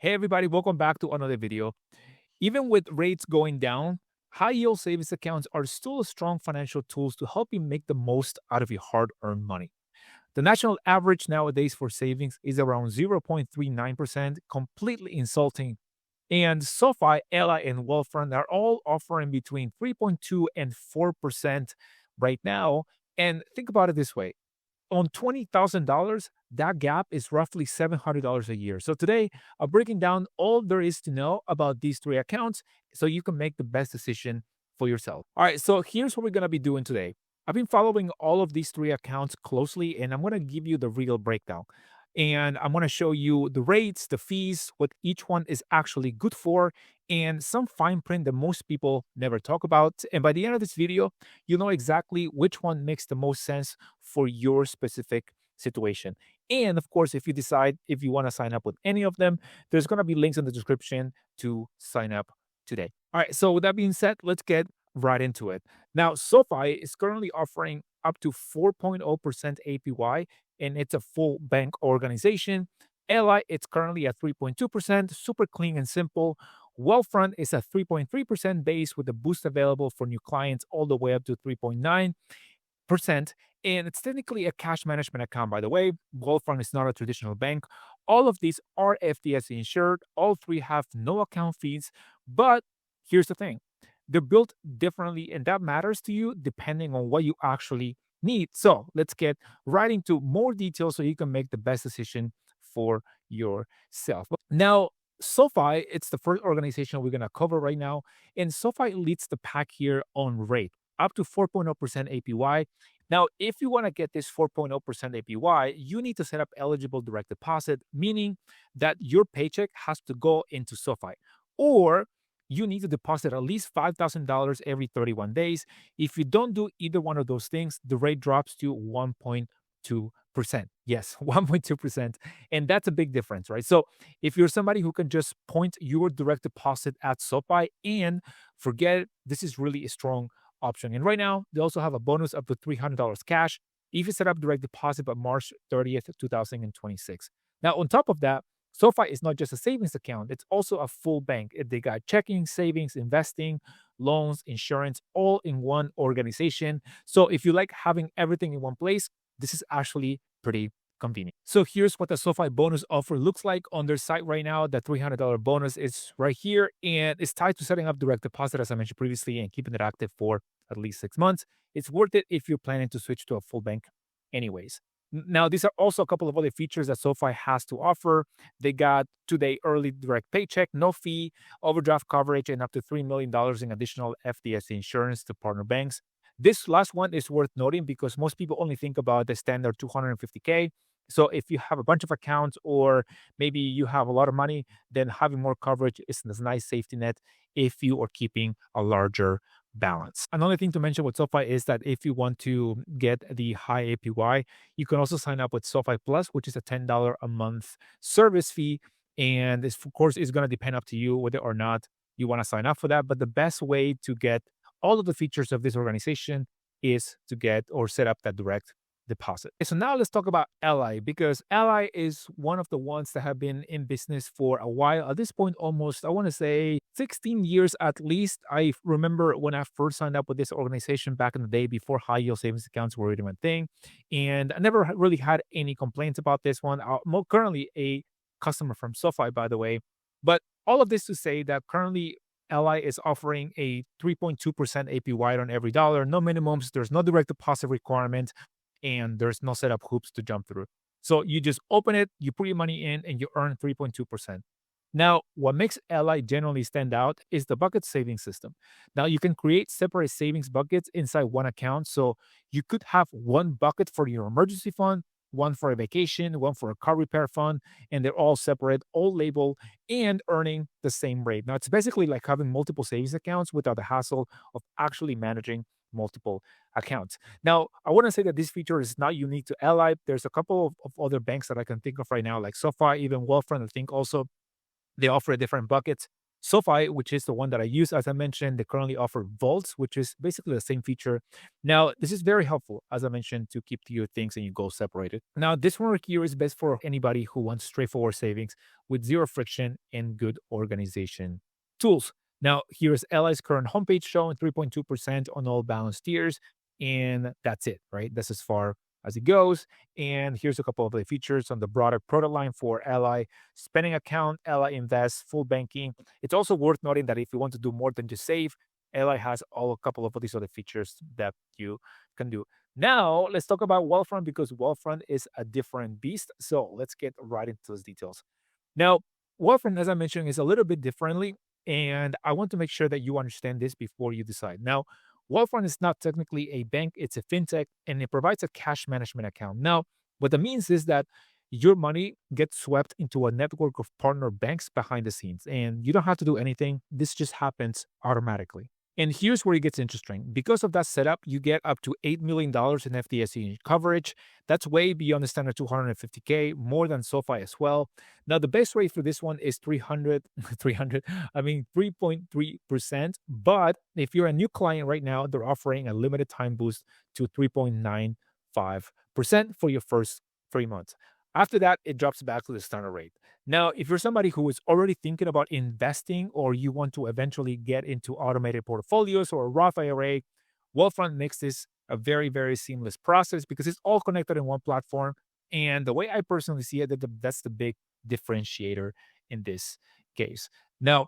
Hey everybody, welcome back to another video. Even with rates going down, high yield savings accounts are still strong financial tools to help you make the most out of your hard earned money. The national average nowadays for savings is around 0.39%, completely insulting. And SoFi, Ally, and Wealthfront are all offering between 3.2 and 4% right now. And think about it this way, on $20,000, that gap is roughly $700 a year. So today, I'm breaking down all there is to know about these three accounts so you can make the best decision for yourself. All right, so here's what we're going to be doing today. I've been following all of these three accounts closely, and I'm going to give you the real breakdown. And I'm going to show you the rates, the fees, what each one is actually good for, and some fine print that most people never talk about. And by the end of this video, you know exactly which one makes the most sense for your specific situation. And of course, if you decide if you want to sign up with any of them, there's going to be links in the description to sign up today. All right, so with that being said, let's get right into it. Now, SoFi is currently offering up to 4.0% APY, and it's a full bank organization. Ally, it's currently at 3.2%, super clean and simple. Wealthfront is at 3.3% base with a boost available for new clients all the way up to 3.9%. And it's technically a cash management account, by the way. Wealthfront is not a traditional bank. All of these are FDIC insured. All three have no account fees. But here's the thing, they're built differently, and that matters to you depending on what you actually need. So let's get right into more details so you can make the best decision for yourself. Now, SoFi, it's the first organization we're going to cover right now. And SoFi leads the pack here on rate, up to 4.0% APY. Now, if you want to get this 4.0% APY, you need to set up eligible direct deposit, meaning that your paycheck has to go into SoFi, or you need to deposit at least $5,000 every 31 days. If you don't do either one of those things, the rate drops to 1.2%. Yes, 1.2%. And that's a big difference, right? So if you're somebody who can just point your direct deposit at SoFi and forget it, this is really a strong option. And right now, they also have a bonus up to $300 cash if you set up direct deposit by March 30th, 2026. Now, on top of that, SoFi is not just a savings account, it's also a full bank. They got checking, savings, investing, loans, insurance, all in one organization. So if you like having everything in one place, this is actually pretty convenient. So here's what the SoFi bonus offer looks like on their site right now. The $300 bonus is right here, and it's tied to setting up direct deposit, as I mentioned previously, and keeping it active for at least 6 months. It's worth it if you're planning to switch to a full bank anyways. Now, these are also a couple of other features that SoFi has to offer. They got today early direct paycheck, no fee, overdraft coverage, and up to $3 million in additional FDIC insurance to partner banks. This last one is worth noting because most people only think about the standard 250K. So if you have a bunch of accounts or maybe you have a lot of money, then having more coverage is a nice safety net if you are keeping a larger balance. Another thing to mention with SoFi is that if you want to get the high APY, you can also sign up with SoFi Plus, which is a $10 a month service fee. And this, of course, is going to depend up to you whether or not you want to sign up for that. But the best way to get all of the features of this organization is to get or set up that direct deposit. So now let's talk about Ally, because Ally is one of the ones that have been in business for a while. At this point, almost, I want to say 16 years at least. I remember when I first signed up with this organization back in the day before high yield savings accounts were even a thing. And I never really had any complaints about this one. I'm currently a customer from SoFi, by the way. But all of this to say that currently Ally is offering a 3.2% APY on every dollar, no minimums, there's no direct deposit requirement, and there's no setup hoops to jump through. So you just open it, you put your money in, and you earn 3.2%. Now, what makes Ally generally stand out is the bucket savings system. Now, you can create separate savings buckets inside one account. So you could have one bucket for your emergency fund, one for a vacation, one for a car repair fund, and they're all separate, all labeled, and earning the same rate. Now, it's basically like having multiple savings accounts without the hassle of actually managing multiple accounts. Now, I want to say that this feature is not unique to Ally. There's a couple of other banks that I can think of right now, like SoFi, even Wealthfront. I think also they offer different buckets. SoFi, which is the one that I use, as I mentioned, they currently offer vaults, which is basically the same feature. Now, this is very helpful, as I mentioned, to keep your things and your goals separated. Now, this one right here is best for anybody who wants straightforward savings with zero friction and good organization tools. Now, here's LI's current homepage showing 3.2% on all balance tiers, and that's it, right? That's as far as it goes. And here's a couple of the features on the broader product line for Ally spending account, Ally Invest, full banking. It's also worth noting that if you want to do more than just save, Ally has a couple of these other features that you can do. Now, let's talk about Wealthfront because Wealthfront is a different beast. So let's get right into those details. Now, Wealthfront, as I mentioned, is a little bit differently, and I want to make sure that you understand this before you decide. Now, Wealthfront is not technically a bank, it's a fintech, and it provides a cash management account. Now, what that means is that your money gets swept into a network of partner banks behind the scenes, and you don't have to do anything. This just happens automatically. And here's where it gets interesting. Because of that setup, you get up to $8 million in FDIC coverage. That's way beyond the standard 250K, more than SoFi as well. Now, the base rate for this one is 3.3%. But if you're a new client right now, they're offering a limited time boost to 3.95% for your first 3 months. After that, it drops back to the standard rate. Now, if you're somebody who is already thinking about investing or you want to eventually get into automated portfolios or a Roth IRA, Wealthfront makes this a very, very seamless process because it's all connected in one platform. And the way I personally see it, that's the big differentiator in this case. Now,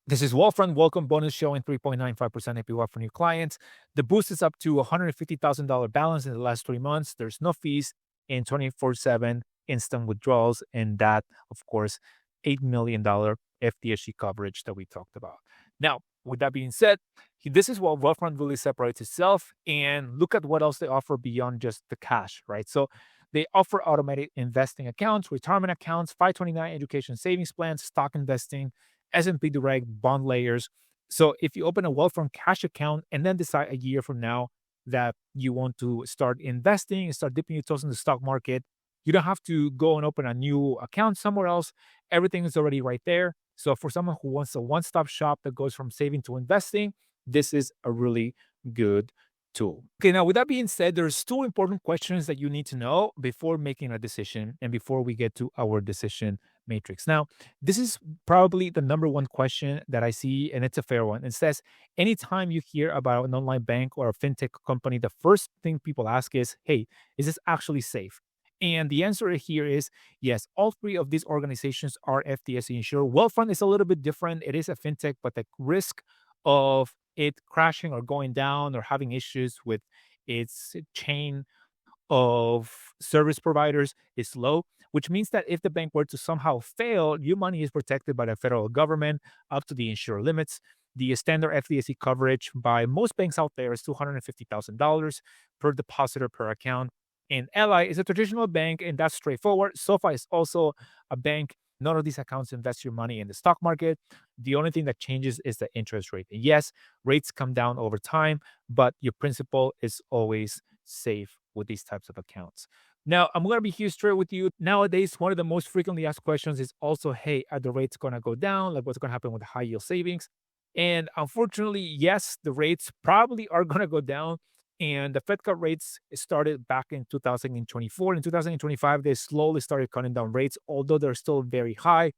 this is Wealthfront welcome bonus showing 3.95% APY for new clients. The boost is up to $150,000 balance in the last 3 months. There's no fees and 24/7 instant withdrawals, and that, of course, $8 million FDIC coverage that we talked about. Now, with that being said, this is what Wealthfront really separates itself, and look at what else they offer beyond just the cash, right? So they offer automated investing accounts, retirement accounts, 529 education savings plans, stock investing, S&P Direct, bond layers. So if you open a Wealthfront Cash account and then decide a year from now that you want to start investing and start dipping your toes in the stock market, you don't have to go and open a new account somewhere else. Everything is already right there. So for someone who wants a one-stop shop that goes from saving to investing, this is a really good tool. Okay, now with that being said, there's two important questions that you need to know before making a decision and before we get to our decision matrix. Now, this is probably the number one question that I see, and it's a fair one. It says, anytime you hear about an online bank or a fintech company, the first thing people ask is, hey, is this actually safe? And the answer here is yes, all three of these organizations are FDIC insured. Wealthfront is a little bit different. It is a fintech, but the risk of it crashing or going down or having issues with its chain of service providers is low, which means that if the bank were to somehow fail, your money is protected by the federal government up to the insured limits. The standard FDIC coverage by most banks out there is $250,000 per depositor per account. And Ally is a traditional bank, and that's straightforward. SoFi is also a bank. None of these accounts invest your money in the stock market. The only thing that changes is the interest rate. And yes, rates come down over time, but your principal is always safe with these types of accounts. Now, I'm going to be here straight with you. Nowadays, one of the most frequently asked questions is also, hey, are the rates going to go down? Like, what's going to happen with high yield savings? And unfortunately, yes, the rates probably are going to go down. And the Fed cut rates started back in 2024. In 2025, they slowly started cutting down rates, although they're still very high.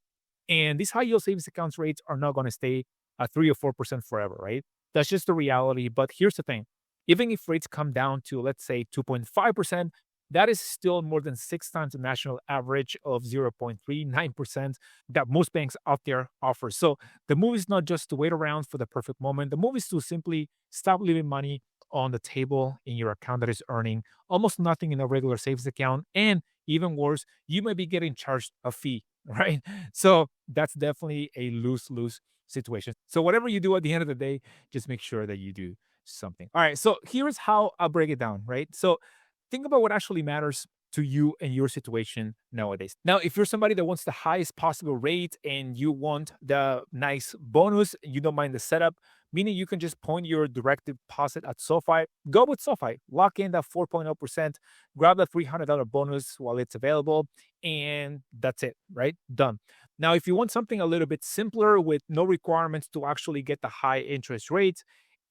And these high yield savings accounts rates are not going to stay at 3 or 4% forever, right? That's just the reality. But here's the thing. Even if rates come down to, let's say, 2.5%, that is still more than 6 times the national average of 0.39% that most banks out there offer. So the move is not just to wait around for the perfect moment. The move is to simply stop leaving money on the table in your account that is earning almost nothing in a regular savings account. And even worse, you may be getting charged a fee, right? So that's definitely a lose-lose situation. So whatever you do at the end of the day, just make sure that you do something. All right, so here's how I'll break it down, right? So think about what actually matters to you and your situation nowadays. Now, if you're somebody that wants the highest possible rate and you want the nice bonus, you don't mind the setup, meaning you can just point your direct deposit at SoFi, go with SoFi, lock in that 4.0%, grab that $300 bonus while it's available, and that's it, right? Done. Now, if you want something a little bit simpler with no requirements to actually get the high interest rates,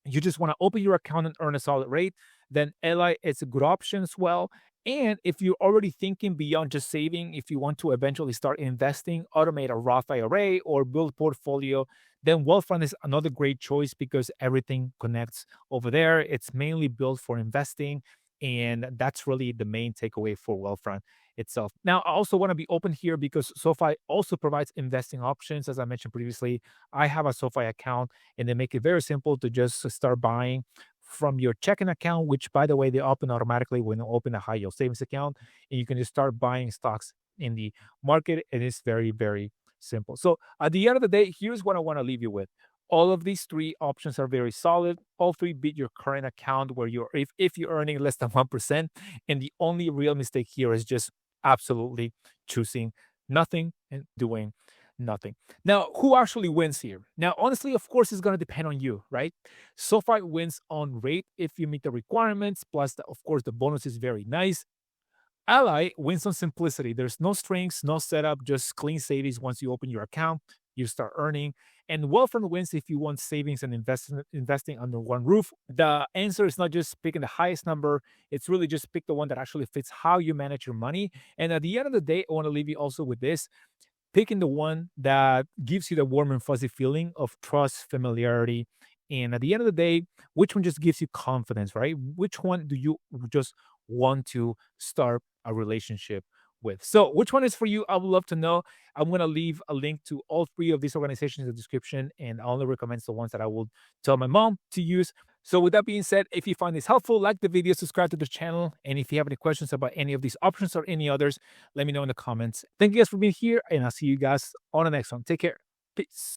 you just want to open your account and earn a solid rate, then Ally is a good option as well. And if you're already thinking beyond just saving, if you want to eventually start investing, automate a Roth IRA or build a portfolio, then Wealthfront is another great choice because everything connects over there. It's mainly built for investing. And that's really the main takeaway for Wealthfront itself. Now, I also want to be open here because SoFi also provides investing options. As I mentioned previously, I have a SoFi account and they make it very simple to just start buying from your checking account, which by the way, they open automatically when you open a high yield savings account. And you can just start buying stocks in the market. And it's very, very simple. So at the end of the day, here's what I want to leave you with. All of these three options are very solid. All three beat your current account where you're if you're earning less than 1%. And the only real mistake here is just absolutely choosing nothing and doing nothing. Now, who actually wins here? Now, honestly, of course, it's going to depend on you, right? SoFi wins on rate if you meet the requirements. Plus, of course, the bonus is very nice. Ally wins on simplicity. There's no strings, no setup, just clean savings. Once you open your account, you start earning. And Wealthfront wins if you want savings and investing under one roof. The answer is not just picking the highest number, it's really just pick the one that actually fits how you manage your money. And at the end of the day, I want to leave you also with this: picking the one that gives you the warm and fuzzy feeling of trust, familiarity. And at the end of the day, which one just gives you confidence, right? Which one do you just want to start a relationship with? So, which one is for you? I would love to know. I'm going to leave a link to all three of these organizations in the description, and I only recommend the ones that I will tell my mom to use. So, with that being said, if you find this helpful, like the video, subscribe to the channel. And if you have any questions about any of these options or any others, let me know in the comments. Thank you guys for being here, and I'll see you guys on the next one. Take care. Peace.